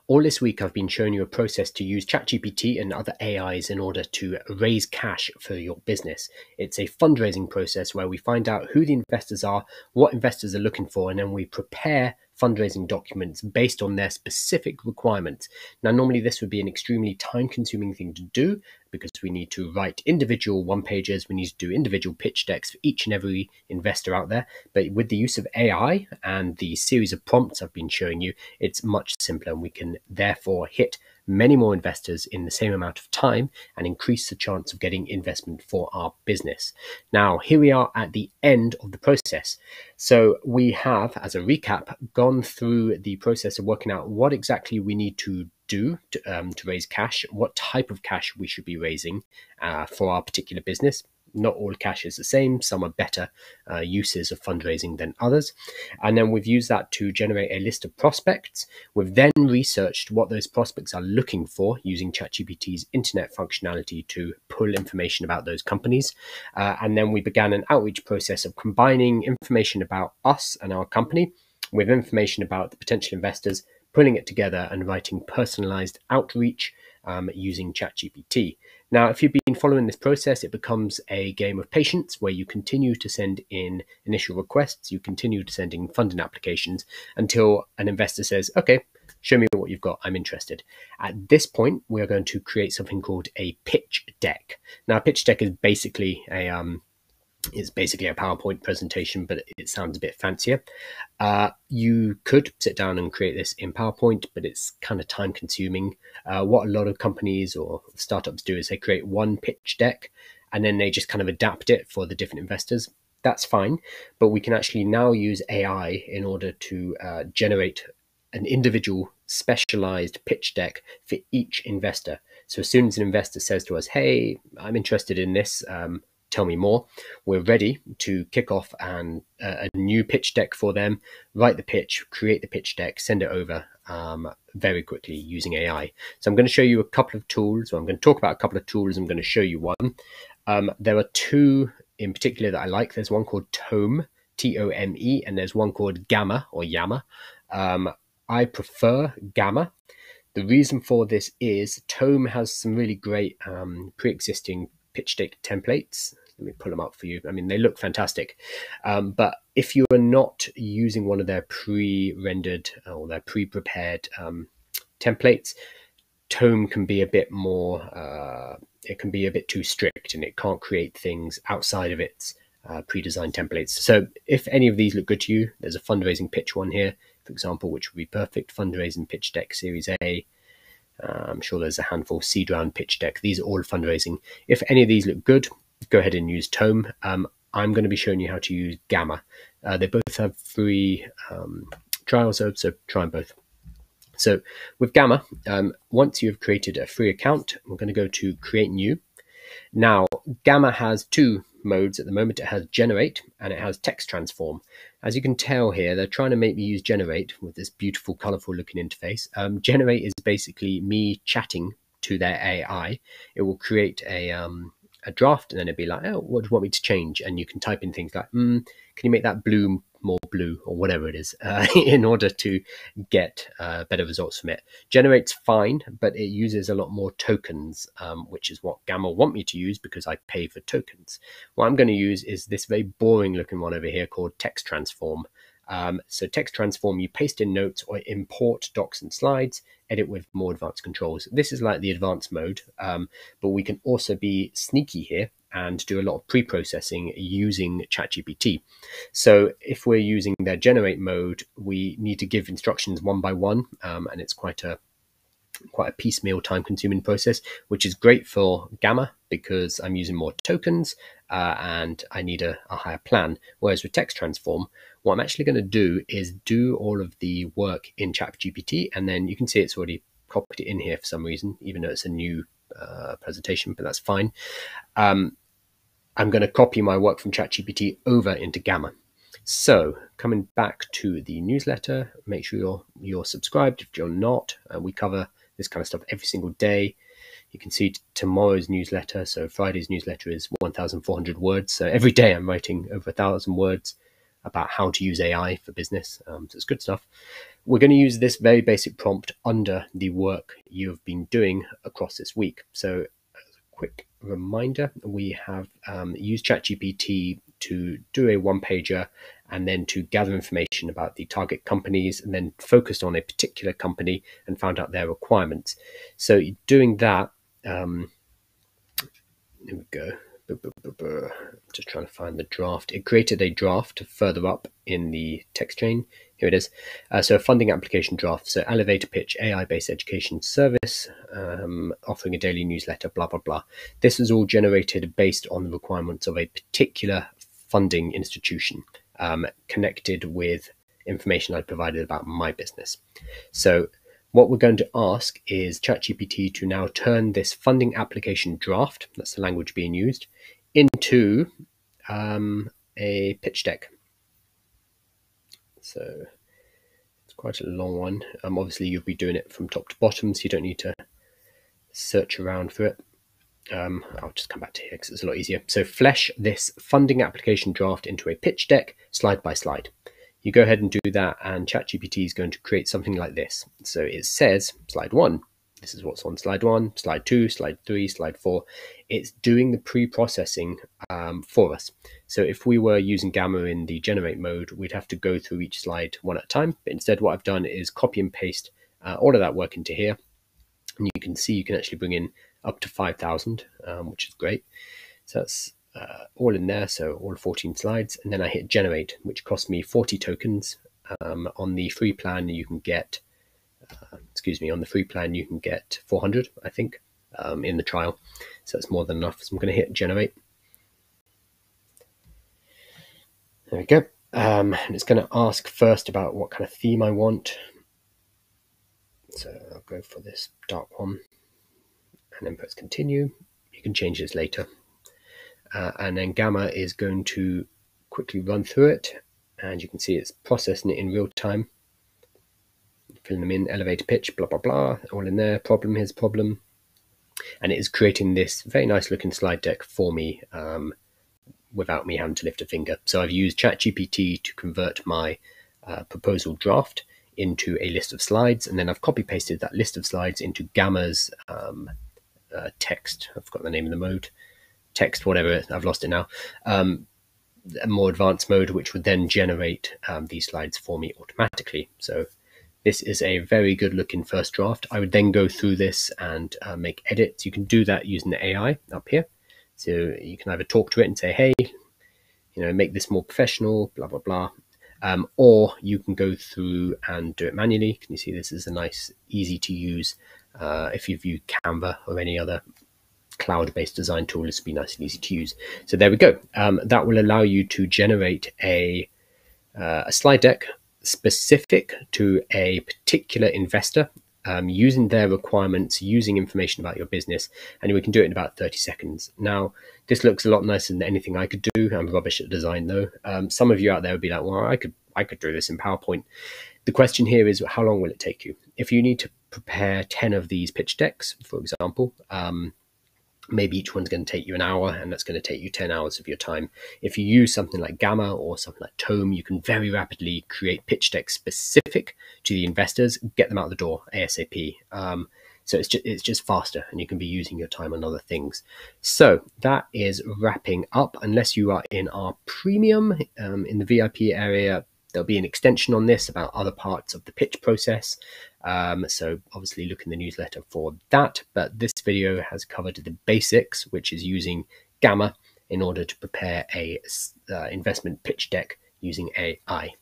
All this week, I've been showing you a process to use ChatGPT and other AIs in order to raise cash for your business. It's a fundraising process where we find out who the investors are, what investors are looking for, and then we prepare fundraising documents based on their specific requirements. Now, normally this would be an extremely time-consuming thing to do because we need to write individual one-pagers, we need to do individual pitch decks for each and every investor out there. But with the use of AI and the series of prompts I've been showing you, it's much simpler, and we can therefore hit many more investors in the same amount of time and increase the chance of getting investment for our business. Now, here we are at the end of the process. So we have, as a recap, gone through the process of working out what exactly we need to do to raise cash, what type of cash we should be raising for our particular business. Not all cash is the same. Some are better uses of fundraising than others. And then we've used that to generate a list of prospects. We've then researched what those prospects are looking for using ChatGPT's internet functionality to pull information about those companies. And then we began an outreach process of combining information about us and our company with information about the potential investors, pulling it together and writing personalized outreach using ChatGPT. Now, if you've been following this process, it becomes a game of patience where you continue to send in initial requests, you continue to send in funding applications until an investor says, okay, show me what you've got, I'm interested. At this point, we are going to create something called a pitch deck. Now, a pitch deck is basically a PowerPoint presentation, but it sounds a bit fancier. You could sit down and create this in PowerPoint, but it's kind of time consuming. What a lot of companies or startups do is they create one pitch deck and then they just kind of adapt it for the different investors. That's fine, but we can actually now use AI in order to generate an individual specialized pitch deck for each investor. So as soon as an investor says to us, hey, I'm interested in this, tell me more, we're ready to kick off a new pitch deck for them, write the pitch, create the pitch deck, send it over very quickly using AI. So I'm going to show you a couple of tools, or I'm going to talk about a couple of tools. I'm going to show you one. There are two in particular that I like. There's one called Tome, Tome, and there's one called Gamma or Yammer. I prefer Gamma. The reason for this is Tome has some really great pre-existing pitch deck templates. Let me pull them up for you. I mean, they look fantastic. But if you are not using one of their pre-rendered or their pre-prepared templates, Tome can be a bit more, it can be a bit too strict and it can't create things outside of its pre-designed templates. So if any of these look good to you, there's a fundraising pitch one here, for example, which would be perfect. Fundraising pitch deck series A. I'm sure there's a handful. Seed round pitch deck. These are all fundraising. If any of these look good, go ahead and use Tome. I'm going to be showing you how to use Gamma. They both have free trials, so try them both. So with Gamma, once you've created a free account, we're going to go to Create New. Now, Gamma has two modes at the moment. It has Generate and it has Text Transform. As you can tell here, they're trying to make me use Generate with this beautiful, colorful looking interface. Generate is basically me chatting to their AI. It will create a draft and then it'd be like, oh, what do you want me to change? And you can type in things like, can you make that blue more blue or whatever it is in order to get better results from it. Generate's fine, but it uses a lot more tokens, which is what Gamma want me to use because I pay for tokens. What I'm going to use is this very boring looking one over here called Text Transform. So Text Transform, you paste in notes or import docs and slides, edit with more advanced controls. This is like the advanced mode, but we can also be sneaky here and do a lot of pre-processing using ChatGPT. So if we're using their generate mode, we need to give instructions one by one, and it's quite a piecemeal, time-consuming process, which is great for Gamma because I'm using more tokens and I need a higher plan. Whereas with Text Transform, what I'm actually going to do is do all of the work in ChatGPT, and then you can see it's already copied it in here for some reason, even though it's a new presentation, but that's fine. I'm going to copy my work from ChatGPT over into Gamma. So coming back to the newsletter, make sure you're subscribed if you're not. We cover this kind of stuff every single day. You can see tomorrow's newsletter. So Friday's newsletter is 1,400 words. So every day I'm writing over 1,000 words. about how to use AI for business. So it's good stuff. We're going to use this very basic prompt under the work you've been doing across this week. So as a quick reminder, we have used ChatGPT to do a one-pager and then to gather information about the target companies, and then focused on a particular company and found out their requirements. So doing that, here we go. Just trying to find the draft. It created a draft further up in the text chain. Here it is. So a funding application draft. So elevator pitch, AI-based education service, offering a daily newsletter, blah, blah, blah. This is all generated based on the requirements of a particular funding institution, connected with information I provided about my business. So what we're going to ask is ChatGPT to now turn this funding application draft, that's the language being used, into a pitch deck. So it's quite a long one. Obviously, you'll be doing it from top to bottom, so you don't need to search around for it. I'll just come back to here because it's a lot easier. So flesh this funding application draft into a pitch deck, slide by slide. You go ahead and do that, and ChatGPT is going to create something like this. So it says, slide 1, this is what's on slide 1, slide 2, slide 3, slide 4. It's doing the pre-processing for us. So if we were using Gamma in the generate mode, we'd have to go through each slide one at a time. But instead, what I've done is copy and paste all of that work into here. And you can see you can actually bring in up to 5,000, which is great. So that's all in there, so all 14 slides, and then I hit generate, which cost me 40 tokens. On the free plan you can get on the free plan you can get 400, I think, in the trial, so that's more than enough. So I'm going to hit generate. There we go. And it's going to ask first about what kind of theme I want, so I'll go for this dark one and then press continue. You can change this later. And then Gamma is going to quickly run through it, and you can see it's processing it in real time, filling them in, elevator pitch, blah, blah, blah, all in there, problem, here's problem. And it is creating this very nice looking slide deck for me without me having to lift a finger. So I've used ChatGPT to convert my proposal draft into a list of slides, and then I've copy pasted that list of slides into Gamma's text. I've got the name of the mode. Text, whatever, I've lost it now, a more advanced mode, which would then generate these slides for me automatically. So this is a very good looking first draft. I would then go through this and make edits. You can do that using the AI up here. So you can either talk to it and say, hey, make this more professional, blah, blah, blah. Or you can go through and do it manually. Can you see this is a nice, easy to use, if you've used Canva or any other cloud-based design tool, this will be nice and easy to use. So there we go. That will allow you to generate a slide deck specific to a particular investor, using their requirements, using information about your business, and we can do it in about 30 seconds. Now, this looks a lot nicer than anything I could do. I'm rubbish at design though. Some of you out there would be like, well, I could do this in PowerPoint. The question here is, how long will it take you? If you need to prepare 10 of these pitch decks, for example, maybe each one's going to take you an hour, and that's going to take you 10 hours of your time. If you use something like Gamma or something like Tome, you can very rapidly create pitch decks specific to the investors, get them out the door ASAP. So it's just faster, and you can be using your time on other things. So that is wrapping up. Unless you are in our premium, in the VIP area, there'll be an extension on this about other parts of the pitch process. So obviously look in the newsletter for that, but this video has covered the basics, which is using Gamma in order to prepare a investment pitch deck using AI.